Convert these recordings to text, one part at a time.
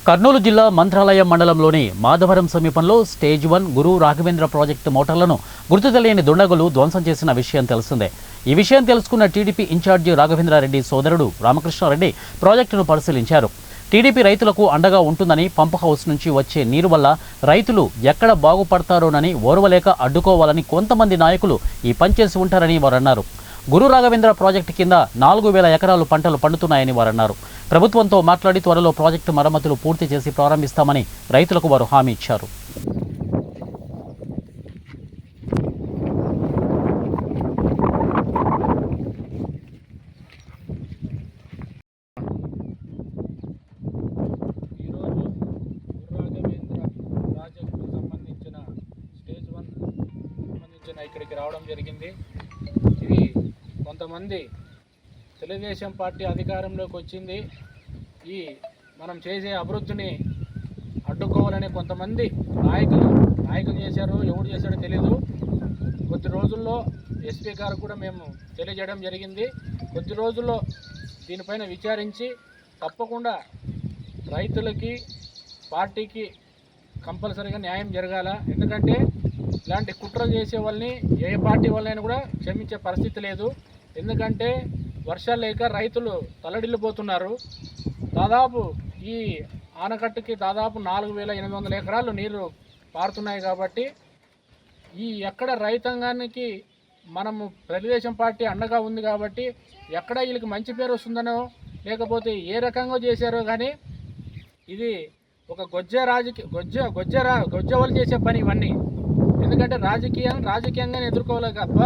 కర్నూలు జిల్లా మంత్రాలయం మండలంలోని మాధవరం సమీపంలో స్టేజ్ 1 గురు రాఘవేంద్ర ప్రాజెక్టు మోటార్లను గుర్తు తెలియని దుండగులు ధ్వంసం చేసిన విషయం తెలిసిందే. ఈ విషయం తెలుసుకున్న టీడీపీ ఇన్ఛార్జి రాఘవేంద్రారెడ్డి సోదరుడు రామకృష్ణారెడ్డి ప్రాజెక్టును పరిశీలించారు. టీడీపీ రైతులకు అండగా ఉంటుందని పంప్ హౌస్ నుంచి వచ్చే నీరు వల్ల రైతులు ఎక్కడ బాగుపడతారోనని ఓర్వలేక అడ్డుకోవాలని కొంతమంది నాయకులు ఈ పనిచేసి ఉంటారని వారు అన్నారు. గురు రాఘవేంద్ర ప్రాజెక్టు కింద 4,000 ఎకరాలు పంటలు పండుతున్నాయని వారు అన్నారు. ప్రభుత్వంతో మాట్లాడి త్వరలో ప్రాజెక్టు మరమ్మతులు పూర్తి చేసి ప్రారంభిస్తామని రైతులకు వారు హామీ ఇచ్చారు. ఇక్కడికి రావడం జరిగింది. ఇది కొంతమంది తెలుగుదేశం పార్టీ అధికారంలోకి వచ్చింది, ఈ మనం చేసే అభివృద్ధిని అడ్డుకోవాలని కొంతమంది నాయకులు చేశారు. ఎవరు చేశాడో తెలీదు. కొద్ది రోజుల్లో ఎస్పీ గారు కూడా మేము తెలియజేయడం జరిగింది. కొద్ది రోజుల్లో దీనిపైన విచారించి తప్పకుండా రైతులకి పార్టీకి కంపల్సరీగా న్యాయం జరగాల. ఎందుకంటే ఇలాంటి కుట్రలు చేసే వాళ్ళని ఏ పార్టీ వాళ్ళైనా కూడా క్షమించే పరిస్థితి లేదు. ఎందుకంటే వర్షాలు లేక రైతులు తల్లడిల్లిపోతున్నారు. దాదాపు ఈ ఆనకట్టుకి దాదాపు 4,800 ఎకరాలు నీరు పారుతున్నాయి. కాబట్టి ఈ ఎక్కడ రైతాంగానికి మనము తెలుగుదేశం పార్టీ అండగా ఉంది కాబట్టి ఎక్కడ వీళ్ళకి మంచి పేరు వస్తుందనో లేకపోతే ఏ రకంగా చేశారో కానీ ఇది ఒక గొజ్జ వాళ్ళు చేసే పని ఇవన్నీ. ఎందుకంటే రాజకీయంగానే ఎదుర్కోవాలి తప్ప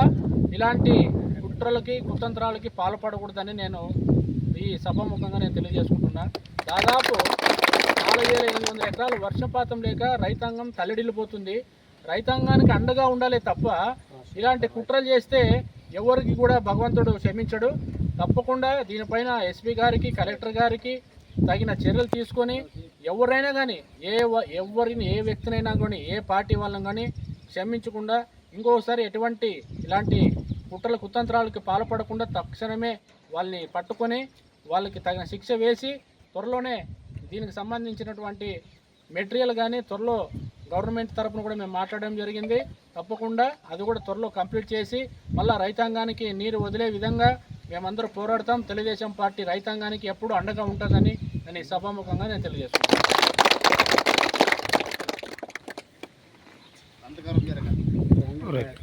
ఇలాంటి కుట్రలకి కుతంత్రాలకి పాల్పడకూడదని నేను ఈ సభాముఖంగా తెలియజేసుకుంటున్నా. దాదాపు 4,800 ఎకరాలు వర్షపాతం లేక రైతాంగం తల్లడిల్లిపోతుంది. రైతాంగానికి అండగా ఉండాలి తప్ప ఇలాంటి కుట్రలు చేస్తే ఎవరికి కూడా భగవంతుడు క్షమించడు. తప్పకుండా దీనిపైన ఎస్పీ గారికి కలెక్టర్ గారికి తగిన చర్యలు తీసుకొని ఎవరైనా కానీ ఏ వ్యక్తినైనా కానీ ఏ పార్టీ వాళ్ళని కానీ క్షమించకుండా ఇంకోసారి ఇలాంటి కుట్రల కుతంత్రాలకి పాల్పడకుండా తక్షణమే వాళ్ళని పట్టుకొని వాళ్ళకి తగిన శిక్ష వేసి త్వరలోనే దీనికి సంబంధించినటువంటి మెటీరియల్ కానీ త్వరలో గవర్నమెంట్ తరఫున కూడా మేము మాట్లాడడం జరిగింది. తప్పకుండా అది కూడా త్వరలో కంప్లీట్ చేసి మళ్ళీ రైతాంగానికి నీరు వదిలే విధంగా మేమందరూ పోరాడతాం. తెలుగుదేశం పార్టీ రైతాంగానికి ఎప్పుడు అండగా ఉంటుందని నేను ఈ సభాముఖంగా తెలియజేస్తున్నాను. Right.